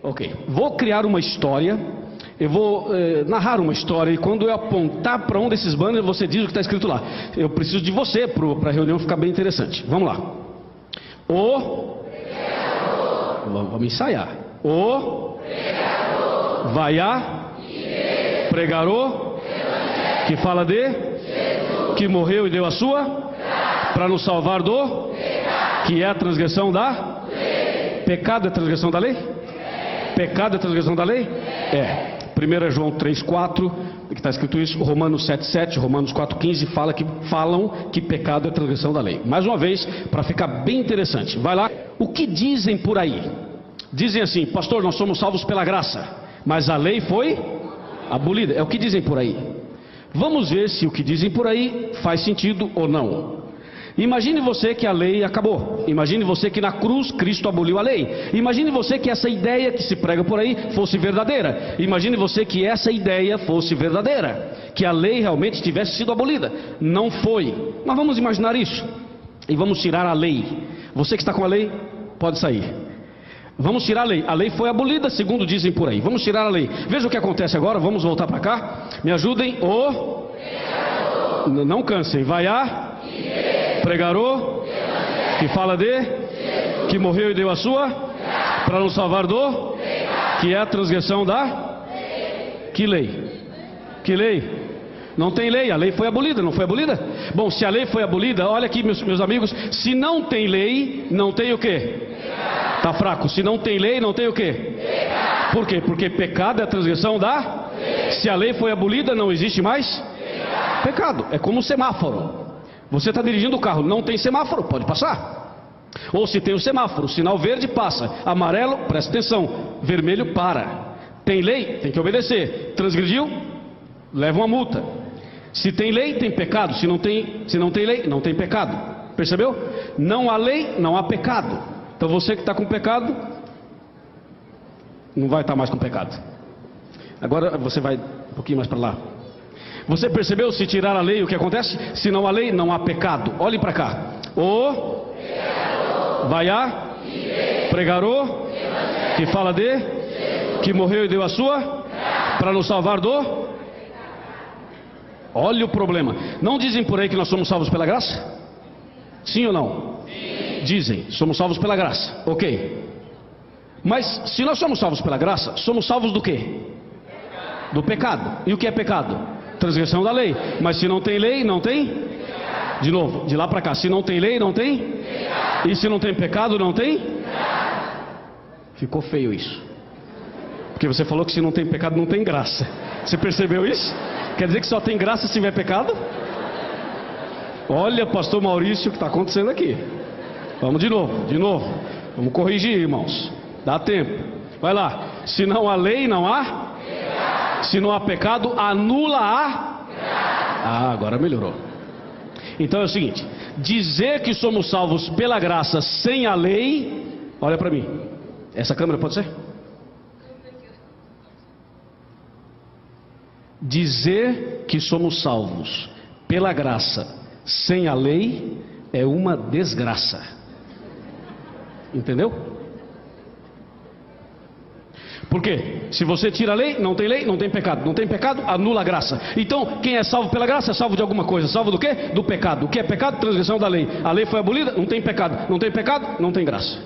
Ok. Vou criar uma história. Eu vou narrar uma história. E quando eu apontar para um desses banners, você diz o que está escrito lá. Eu preciso de você para a reunião ficar bem interessante. Vamos lá. Vamos ensaiar. Vai a pregarou, que fala de, que morreu e deu a sua, para nos salvar do, que é a transgressão da lei. Pecado é transgressão da lei? Pecado é transgressão da lei? É. 1 João 3,4, que está escrito isso, Romanos 7,7, Romanos 4,15, falam que pecado é transgressão da lei. Mais uma vez, para ficar bem interessante, vai lá. O que dizem por aí? Dizem assim: pastor, nós somos salvos pela graça, mas a lei foi abolida. É o que dizem por aí. Vamos ver se o que dizem por aí faz sentido ou não. Imagine você que a lei acabou. Imagine você que na cruz Cristo aboliu a lei. Imagine você que essa ideia que se prega por aí fosse verdadeira. Imagine você que essa ideia fosse verdadeira, que a lei realmente tivesse sido abolida. Não foi. Mas vamos imaginar isso e vamos tirar a lei. Você que está com a lei, pode sair. Vamos tirar a lei. A lei foi abolida, segundo dizem por aí. Vamos tirar a lei. Veja o que acontece agora. Vamos voltar para cá. Me ajudem. Não cansem. Vai a pregarou, que fala de, que morreu e deu a sua, para nos salvar do, que é a transgressão da, que lei? Que lei? Não tem lei, a lei foi abolida, não foi abolida? Bom, se a lei foi abolida, olha aqui meus amigos, se não tem lei, não tem o quê? Está fraco. Se não tem lei, não tem o quê? Por quê? Porque pecado é a transgressão da, se a lei foi abolida, não existe mais pecado. É como um semáforo. Você está dirigindo o carro, não tem semáforo, pode passar. Ou se tem o semáforo, sinal verde, passa. Amarelo, presta atenção. Vermelho, para. Tem lei, tem que obedecer. Transgrediu, leva uma multa. Se tem lei, tem pecado. Se não tem lei, não tem pecado. Percebeu? Não há lei, não há pecado. Então você que está com pecado, não vai estar mais com pecado. Agora você vai um pouquinho mais para lá. Você percebeu, se tirar a lei, o que acontece? Se não há lei, não há pecado. Olhe para cá. Vai a pregarou, que fala de, que morreu e deu a sua, para nos salvar do. Olha o problema. Não dizem por aí que nós somos salvos pela graça? Sim ou não? Sim. Dizem, somos salvos pela graça. Ok. Mas se nós somos salvos pela graça, somos salvos do quê? Do pecado. E o que é pecado? Transgressão da lei. Mas se não tem lei, não tem? De novo, de lá para cá. Se não tem lei, não tem? E se não tem pecado, não tem? Ficou feio isso. Porque você falou que se não tem pecado, não tem graça. Você percebeu isso? Quer dizer que só tem graça se tiver pecado? Olha, pastor Maurício, o que está acontecendo aqui. Vamos de novo. Vamos corrigir, irmãos. Dá tempo. Vai lá. Se não há lei, não há? Se não há pecado, anula a. Agora melhorou. Então é o seguinte: dizer que somos salvos pela graça sem a lei. Olha para mim. Essa câmera pode ser? Dizer que somos salvos pela graça sem a lei é uma desgraça. Entendeu? Por quê? Se você tira a lei, não tem pecado. Não tem pecado, anula a graça. Então, quem é salvo pela graça é salvo de alguma coisa. Salvo do quê? Do pecado. O que é pecado? Transgressão da lei. A lei foi abolida, não tem pecado. Não tem pecado, não tem graça.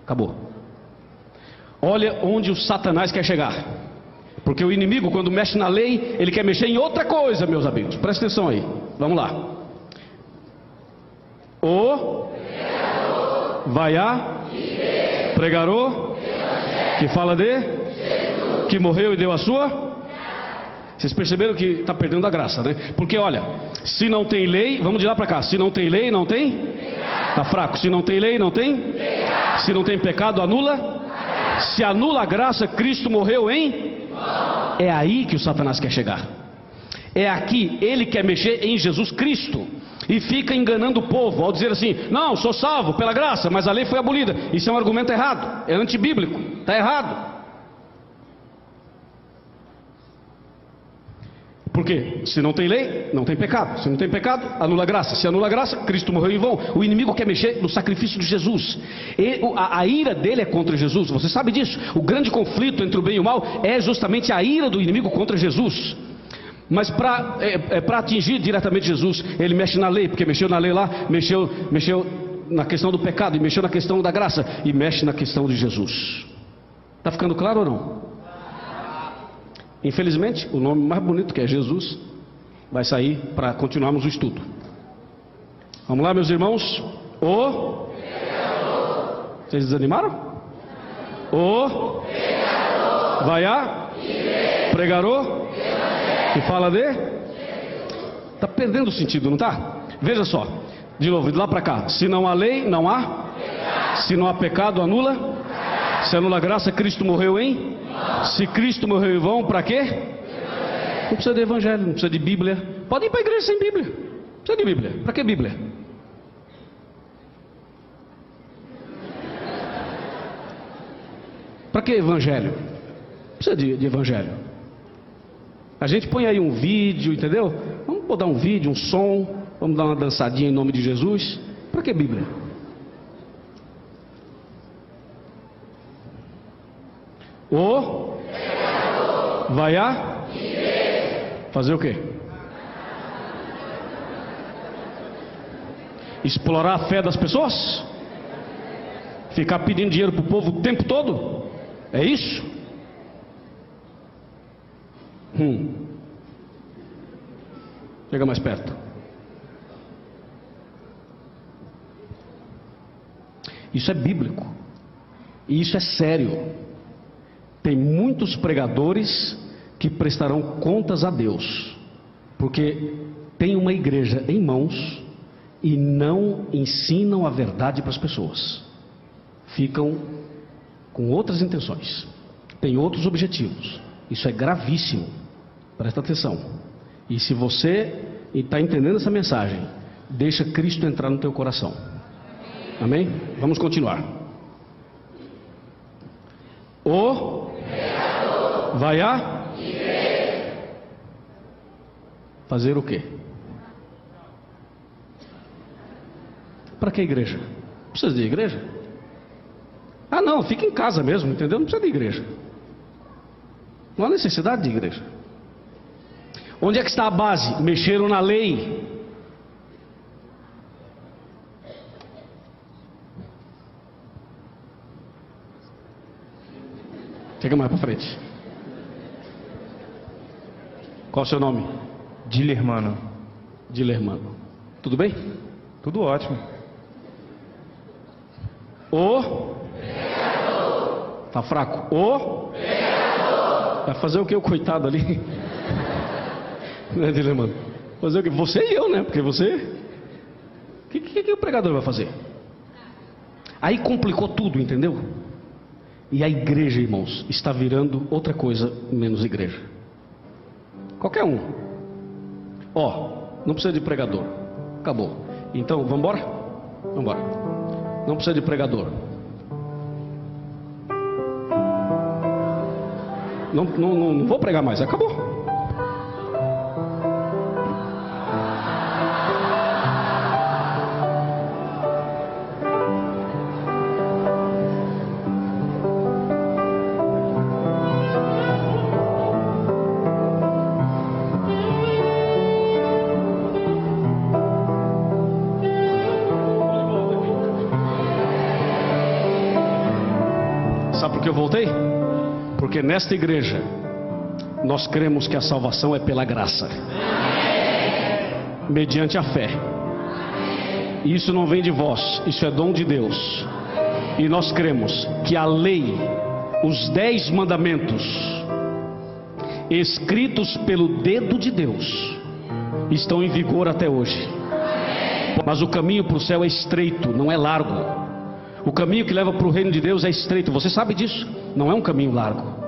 Acabou. Olha onde o Satanás quer chegar. Porque o inimigo, quando mexe na lei, ele quer mexer em outra coisa, meus amigos. Presta atenção aí. Vamos lá. Vai a pregarou, que fala de, que morreu e deu a sua. Vocês perceberam que está perdendo a graça, né? Porque olha, se não tem lei, vamos de lá para cá. Se não tem lei, não tem? Está fraco. Se não tem lei, não tem? Se não tem pecado, anula? Se anula a graça, Cristo morreu em? É aí que o Satanás quer chegar. É aqui, ele quer mexer em Jesus Cristo. E fica enganando o povo ao dizer assim: não, sou salvo pela graça, mas a lei foi abolida. Isso é um argumento errado, é antibíblico, está errado. Por quê? Se não tem lei, não tem pecado. Se não tem pecado, anula a graça. Se anula a graça, Cristo morreu em vão. O inimigo quer mexer no sacrifício de Jesus. A ira dele é contra Jesus. Você sabe disso. O grande conflito entre o bem e o mal é justamente a ira do inimigo contra Jesus. Mas para atingir diretamente Jesus, ele mexe na lei, porque mexeu na lei lá, mexeu na questão do pecado, e mexeu na questão da graça, e mexe na questão de Jesus. Está ficando claro ou não? Infelizmente, o nome mais bonito, que é Jesus, vai sair para continuarmos o estudo. Vamos lá, meus irmãos. O pecador. Vocês desanimaram? O pecador. Vai a pregador. Que fala de? Está perdendo o sentido, não está? Veja só, de novo, de lá para cá. Se não há lei, não há pecado. Se não há pecado, anula. Se anula a graça, Cristo morreu em? Se Cristo morreu em vão, para quê? Não precisa de evangelho, não precisa de Bíblia. Pode ir para a igreja sem Bíblia. Não precisa de Bíblia. Para que Bíblia? Para que evangelho? Não precisa de evangelho. A gente põe aí um vídeo, entendeu? Vamos botar um vídeo, um som, vamos dar uma dançadinha em nome de Jesus. Para que Bíblia? O vai a fazer o quê? Explorar a fé das pessoas? Ficar pedindo dinheiro para o povo o tempo todo? É isso? Chega mais perto. Isso é bíblico. E isso é sério. Tem muitos pregadores que prestarão contas a Deus, porque tem uma igreja em mãos e não ensinam a verdade para as pessoas. Ficam com outras intenções, têm outros objetivos. Isso é gravíssimo. Presta atenção. E se você está entendendo essa mensagem, deixa Cristo entrar no teu coração. Amém? Vamos continuar. O vai a fazer o quê? Para que igreja? Precisa de igreja? Ah não, fica em casa mesmo, entendeu? Não precisa de igreja. Não há necessidade de igreja. Onde é que está a base? Mexeram na lei. Chega mais para frente. Qual é o seu nome? Dilermano. Dilermano. Tudo bem? Tudo ótimo. O pecador. Tá fraco. O pecador. Vai fazer o que o coitado ali? Né, Dilermano? Fazer o que? Você e eu, né? Porque você... O que o pregador vai fazer? Aí complicou tudo, entendeu? E a igreja, irmãos, está virando outra coisa menos igreja. Qualquer um. Não precisa de pregador. Acabou. Então, vamos embora? Vamos embora. Não precisa de pregador. Não vou pregar mais. Acabou. Sabe por que eu voltei? Porque nesta igreja nós cremos que a salvação é pela graça, mediante a fé. E isso não vem de vós, isso é dom de Deus. E nós cremos que a lei, os 10 mandamentos, escritos pelo dedo de Deus, estão em vigor até hoje. Mas o caminho para o céu é estreito, não é largo. O caminho que leva para o reino de Deus é estreito. Você sabe disso? Não é um caminho largo.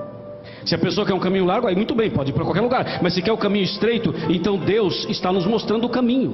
Se a pessoa quer um caminho largo, aí muito bem, pode ir para qualquer lugar. Mas se quer o caminho estreito, então Deus está nos mostrando o caminho.